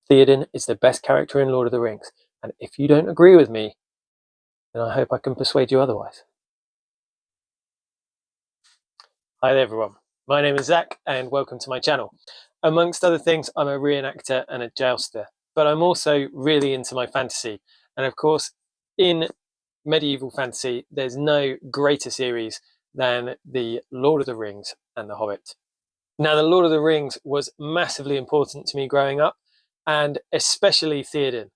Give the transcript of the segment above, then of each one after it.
Theoden is the best character in Lord of the Rings, and if you don't agree with me, then I hope I can persuade you otherwise. Hi there everyone, my name is Zach and welcome to my channel. Amongst other things, I'm a reenactor and a jouster, but I'm also really into my fantasy. And of course, in medieval fantasy, there's no greater series than the Lord of the Rings and the Hobbit. Now, the Lord of the Rings was massively important to me growing up, and especially Theoden.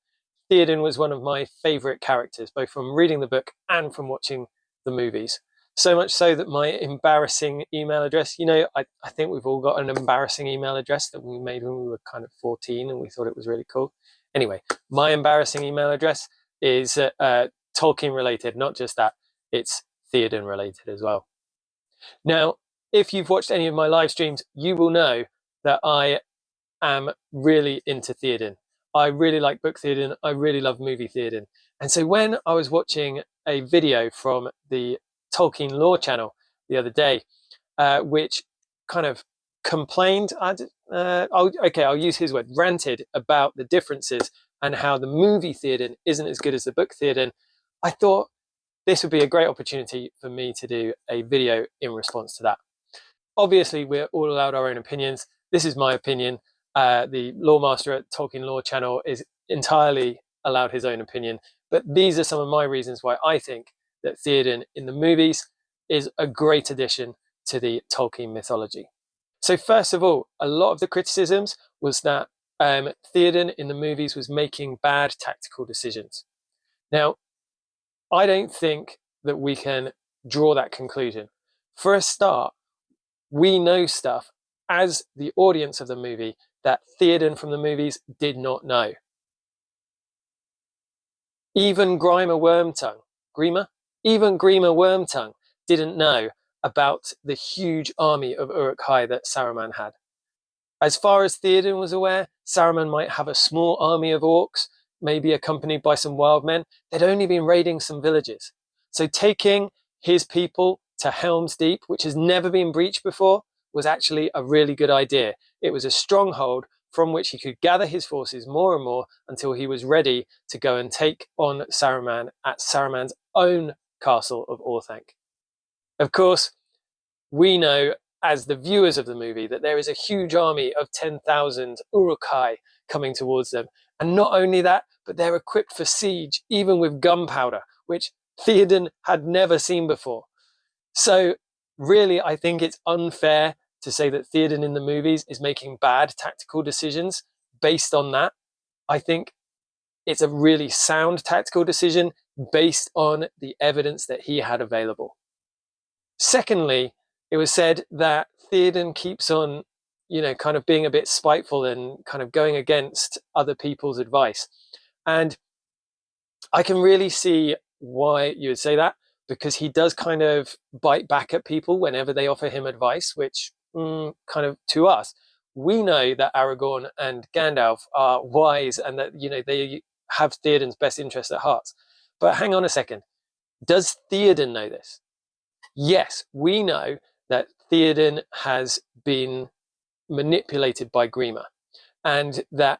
Theoden was one of my favourite characters, both from reading the book and from watching the movies. So much so that my embarrassing email address, I think we've all got an embarrassing email address that we made when we were kind of 14 and we thought it was really cool. Anyway, my embarrassing email address is Tolkien related, not just that, it's Theoden related as well. Now, if you've watched any of my live streams, you will know that I am really into Theoden. I really like book Theoden. I really love movie Theoden. And so when I was watching a video from the Tolkien Lore channel the other day, which kind of complained, I'll use his word, ranted about the differences and how the movie Theoden isn't as good as the book Theoden, I thought this would be a great opportunity for me to do a video in response to that. Obviously, we're all allowed our own opinions. This is my opinion. The lore master at Tolkien Lore channel is entirely allowed his own opinion. But these are some of my reasons why I think that Theoden in the movies is a great addition to the Tolkien mythology. So first of all, a lot of the criticisms was that Theoden in the movies was making bad tactical decisions. Now, I don't think that we can draw that conclusion. For a start, we know stuff as the audience of the movie that Theoden from the movies did not know. Even Grima Wormtongue didn't know about the huge army of Uruk-hai that Saruman had. As far as Theoden was aware, Saruman might have a small army of orcs, maybe accompanied by some wild men. They'd only been raiding some villages. So taking his people to Helm's Deep, which has never been breached before, was actually a really good idea. It was a stronghold from which he could gather his forces more and more until he was ready to go and take on Saruman at Saruman's own castle of Orthanc. Of course, we know as the viewers of the movie that there is a huge army of 10,000 Uruk-hai coming towards them. And not only that, but they're equipped for siege, even with gunpowder, which Theoden had never seen before. So really, I think it's unfair to say that Theoden in the movies is making bad tactical decisions based on that. I think it's a really sound tactical decision based on the evidence that he had available. Secondly, it was said that Theoden keeps on, kind of being a bit spiteful and kind of going against other people's advice. And I can really see why you would say that, because he does kind of bite back at people whenever they offer him advice, which kind of to us, we know that Aragorn and Gandalf are wise and that, they have Theoden's best interests at heart. But hang on a second. Does Theoden know this? Yes, we know that Theoden has been manipulated by Grima and that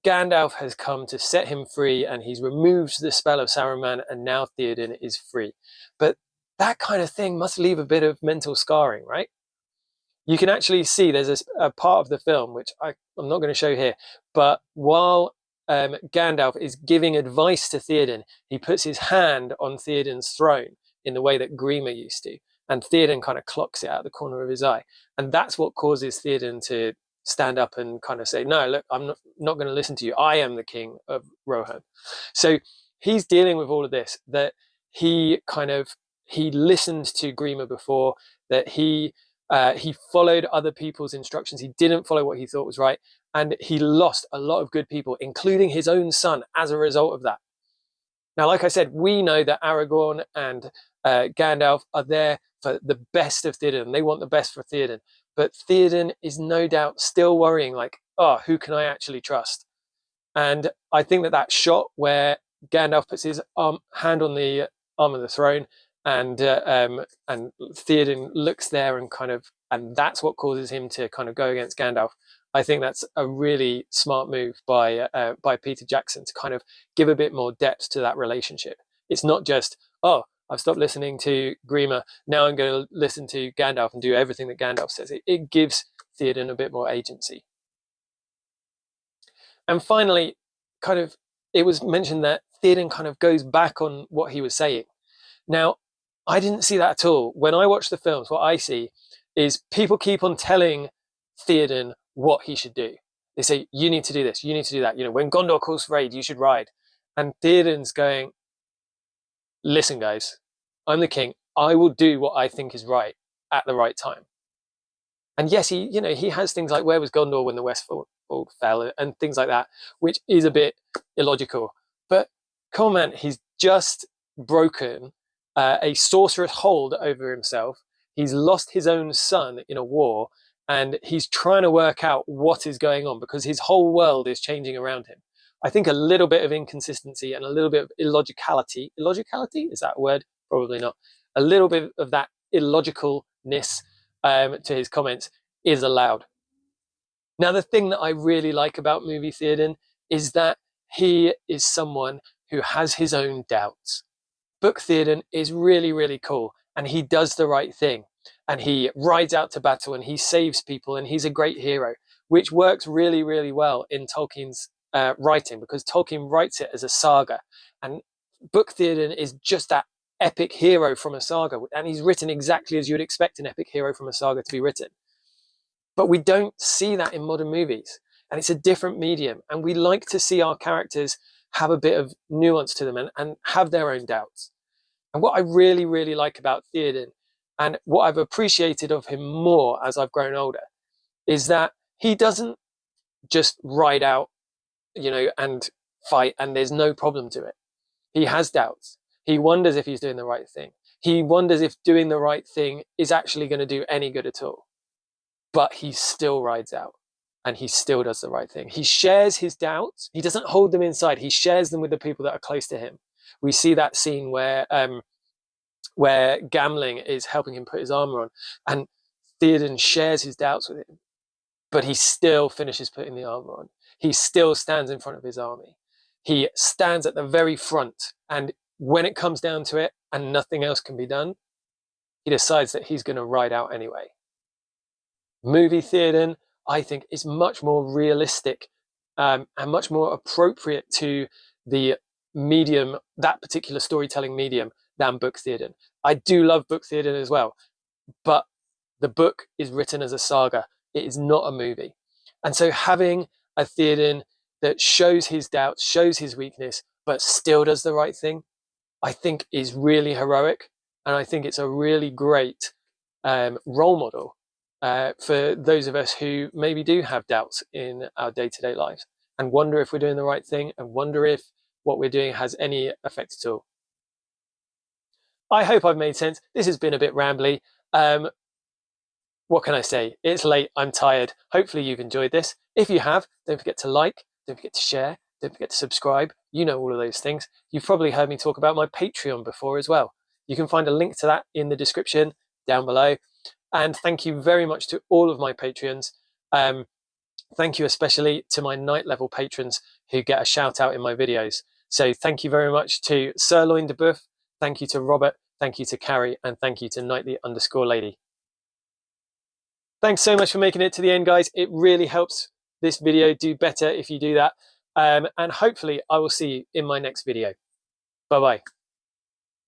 Gandalf has come to set him free and he's removed the spell of Saruman and now Theoden is free. But that kind of thing must leave a bit of mental scarring, right? You can actually see there's a part of the film, which I'm not going to show here, but while Gandalf is giving advice to Theoden, he puts his hand on Theoden's throne in the way that Grima used to. And Theoden kind of clocks it out of the corner of his eye. And that's what causes Theoden to stand up and kind of say, no, look, I'm not going to listen to you. I am the king of Rohan. So he's dealing with all of this, that he listened to Grima before, that he followed other people's instructions. He didn't follow what he thought was right. And he lost a lot of good people, including his own son, as a result of that. Now, like I said, we know that Aragorn and Gandalf are there for the best of Theoden. They want the best for Theoden. But Theoden is no doubt still worrying, like, oh, who can I actually trust? And I think that shot where Gandalf puts his hand on the arm of the throne and Theoden looks there and that's what causes him to kind of go against Gandalf. I think that's a really smart move by Peter Jackson to kind of give a bit more depth to that relationship. It's not just, oh, I've stopped listening to Grima, now I'm going to listen to Gandalf and do everything that Gandalf says. It gives Theoden a bit more agency. And finally, kind of, it was mentioned that Theoden kind of goes back on what he was saying. Now, I didn't see that at all. When I watch the films, what I see is people keep on telling Theoden what he should do. They say, you need to do this, you need to do that. You know, when Gondor calls for aid, you should ride. And Theoden's going, listen, guys, I'm the king. I will do what I think is right at the right time. And yes, he has things like, where was Gondor when the Westfold fell, and things like that, which is a bit illogical. But come on, man, he's just broken a sorcerer's hold over himself. He's lost his own son in a war, and he's trying to work out what is going on because his whole world is changing around him. I think a little bit of inconsistency and a little bit of illogicality. Illogicality? Is that a word? Probably not. A little bit of that illogicalness to his comments is allowed. Now, the thing that I really like about Movie Theoden is that he is someone who has his own doubts. Book Theoden is really, really cool, and he does the right thing, and he rides out to battle, and he saves people, and he's a great hero, which works really, really well in Tolkien's writing, because Tolkien writes it as a saga, and Book Theoden is just that epic hero from a saga, and he's written exactly as you'd expect an epic hero from a saga to be written. But we don't see that in modern movies, and it's a different medium, and we like to see our characters have a bit of nuance to them and have their own doubts. And what I really, really like about Theoden, and what I've appreciated of him more as I've grown older, is that he doesn't just ride out, and fight, and there's no problem to it. He has doubts. He wonders if he's doing the right thing. He wonders if doing the right thing is actually going to do any good at all. But he still rides out, and he still does the right thing. He shares his doubts. He doesn't hold them inside. He shares them with the people that are close to him. We see that scene where Gamling is helping him put his armor on, and Theoden shares his doubts with him, but he still finishes putting the armor on. He still stands in front of his army. He stands at the very front, and when it comes down to it and nothing else can be done, he decides that he's going to ride out anyway. Movie Theoden, I think, is much more realistic and much more appropriate to the medium, that particular storytelling medium, than Book Theoden. I do love Book Theoden as well, but the book is written as a saga. It is not a movie. And so having a Theoden that shows his doubts, shows his weakness, but still does the right thing, I think is really heroic. And I think it's a really great role model for those of us who maybe do have doubts in our day-to-day lives and wonder if we're doing the right thing and wonder if what we're doing has any effect at all. I hope I've made sense. This has been a bit rambly. What can I say? It's late, I'm tired. Hopefully you've enjoyed this. If you have, don't forget to like, don't forget to share, don't forget to subscribe. You know all of those things. You've probably heard me talk about my Patreon before as well. You can find a link to that in the description down below. And thank you very much to all of my Patreons. Thank you especially to my night level patrons who get a shout out in my videos. So thank you very much to Sirloin de Boeuf, thank you to Robert, thank you to Carrie, and thank you to Nightly_lady. Thanks so much for making it to the end, guys. It really helps this video do better if you do that. And hopefully I will see you in my next video. Bye-bye.